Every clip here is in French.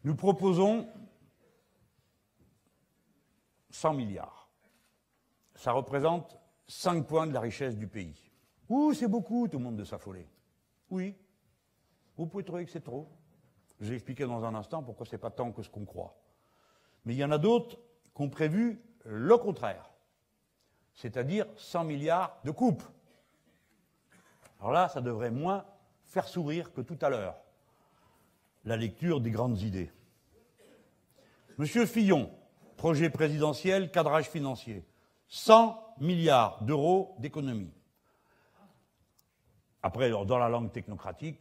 Nous proposons 100 milliards. Ça représente 5 points de la richesse du pays. Ouh, c'est beaucoup, tout le monde de s'affoler. Oui, vous pouvez trouver que c'est trop. Je vais expliquer dans un instant pourquoi ce n'est pas tant que ce qu'on croit. Mais il y en a d'autres qui ont prévu le contraire, c'est-à-dire 100 milliards de coupes. Alors là, ça devrait moins faire sourire que tout à l'heure, la lecture des grandes idées. Monsieur Fillon, projet présidentiel, cadrage financier, 100 milliards d'euros d'économie. Après, dans la langue technocratique,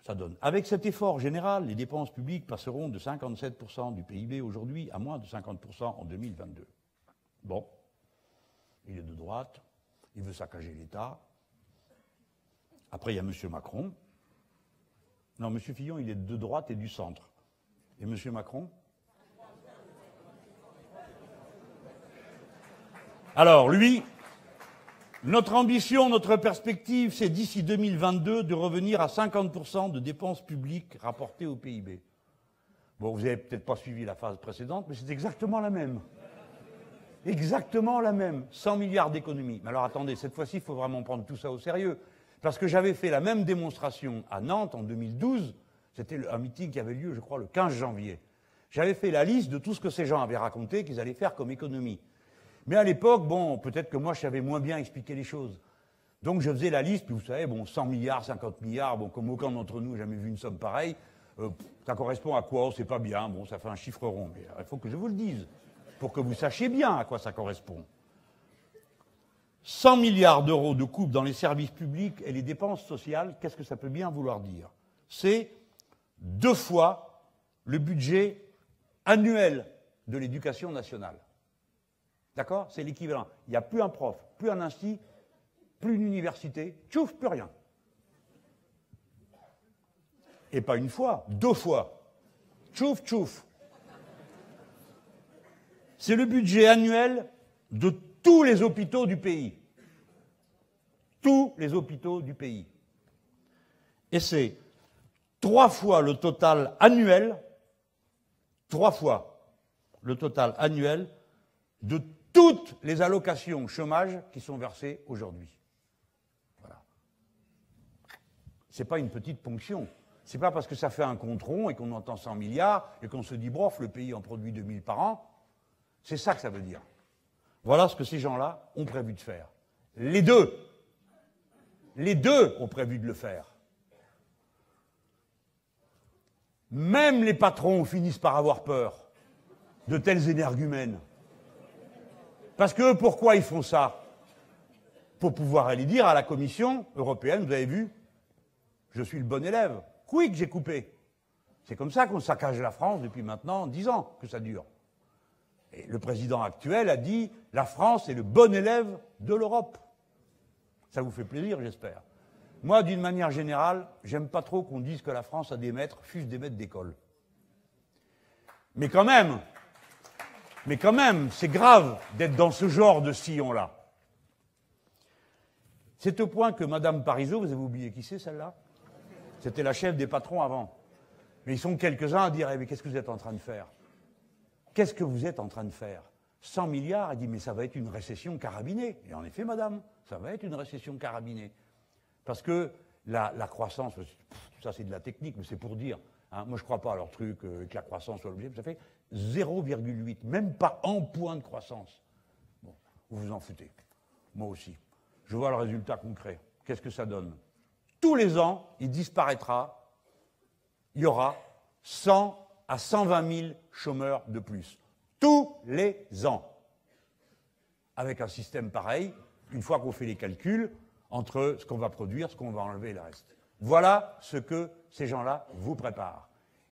ça donne. Avec cet effort général, les dépenses publiques passeront de 57% du PIB aujourd'hui à moins de 50% en 2022. Bon, il est de droite, il veut saccager l'État. Après, il y a M. Macron. Non, M. Fillon, il est de droite et du centre. Et M. Macron? Alors, lui, notre ambition, notre perspective, c'est d'ici 2022 de revenir à 50% de dépenses publiques rapportées au PIB. Bon, vous n'avez peut-être pas suivi la phase précédente, mais c'est exactement la même. Exactement la même. 100 milliards d'économies. Mais alors attendez, cette fois-ci, il faut vraiment prendre tout ça au sérieux. Parce que j'avais fait la même démonstration à Nantes en 2012. C'était un meeting qui avait lieu, je crois, le 15 janvier. J'avais fait la liste de tout ce que ces gens avaient raconté qu'ils allaient faire comme économie. Mais à l'époque, bon, peut-être que moi, je savais moins bien expliquer les choses. Donc je faisais la liste, puis vous savez, bon, 100 milliards, 50 milliards, bon, comme aucun d'entre nous n'a jamais vu une somme pareille, ça correspond à quoi? C'est pas bien, bon, ça fait un chiffre rond. Mais il faut que je vous le dise, pour que vous sachiez bien à quoi ça correspond. 100 milliards d'euros de coupes dans les services publics et les dépenses sociales, qu'est-ce que ça peut bien vouloir dire? C'est 2 fois le budget annuel de l'éducation nationale. D'accord? C'est l'équivalent. Il n'y a plus un prof, plus un institut, plus une université, tchouf, plus rien. Et pas une fois, 2 fois. Tchouf, tchouf. C'est le budget annuel de tous les hôpitaux du pays. Tous les hôpitaux du pays. Et c'est 3 fois le total annuel, 3 fois le total annuel de toutes les allocations chômage qui sont versées aujourd'hui. Voilà. C'est pas une petite ponction. C'est pas parce que ça fait un compte rond et qu'on entend 100 milliards et qu'on se dit, brof, le pays en produit 2000 par an. C'est ça que ça veut dire. Voilà ce que ces gens-là ont prévu de faire. Les deux ont prévu de le faire. Même les patrons finissent par avoir peur de tels énergumènes. Parce que pourquoi ils font ça? Pour pouvoir aller dire à la Commission européenne, vous avez vu, je suis le bon élève. Quick, j'ai coupé. C'est comme ça qu'on saccage la France depuis maintenant 10 ans que ça dure. Et le président actuel a dit, la France est le bon élève de l'Europe. Ça vous fait plaisir, j'espère. Moi, d'une manière générale, j'aime pas trop qu'on dise que la France a des maîtres, fût-ce des maîtres d'école. Mais quand même, c'est grave d'être dans ce genre de sillon-là. C'est au point que Madame Parizeau, vous avez oublié qui c'est celle-là? C'était la chef des patrons avant. Mais ils sont quelques-uns à dire, mais qu'est-ce que vous êtes en train de faire? Qu'est-ce que vous êtes en train de faire? 100 milliards, elle dit, mais ça va être une récession carabinée. Et en effet, madame, ça va être une récession carabinée. Parce que la croissance, ça c'est de la technique, mais c'est pour dire, hein, moi je ne crois pas à leur truc que la croissance soit l'objet, ça fait 0,8, même pas un point de croissance. Bon, vous vous en foutez. Moi aussi. Je vois le résultat concret. Qu'est-ce que ça donne? Tous les ans, il disparaîtra, il y aura 100 à 120 000 chômeurs de plus. Tous les ans. Avec un système pareil, une fois qu'on fait les calculs, entre ce qu'on va produire, ce qu'on va enlever et le reste. Voilà ce que ces gens-là vous préparent.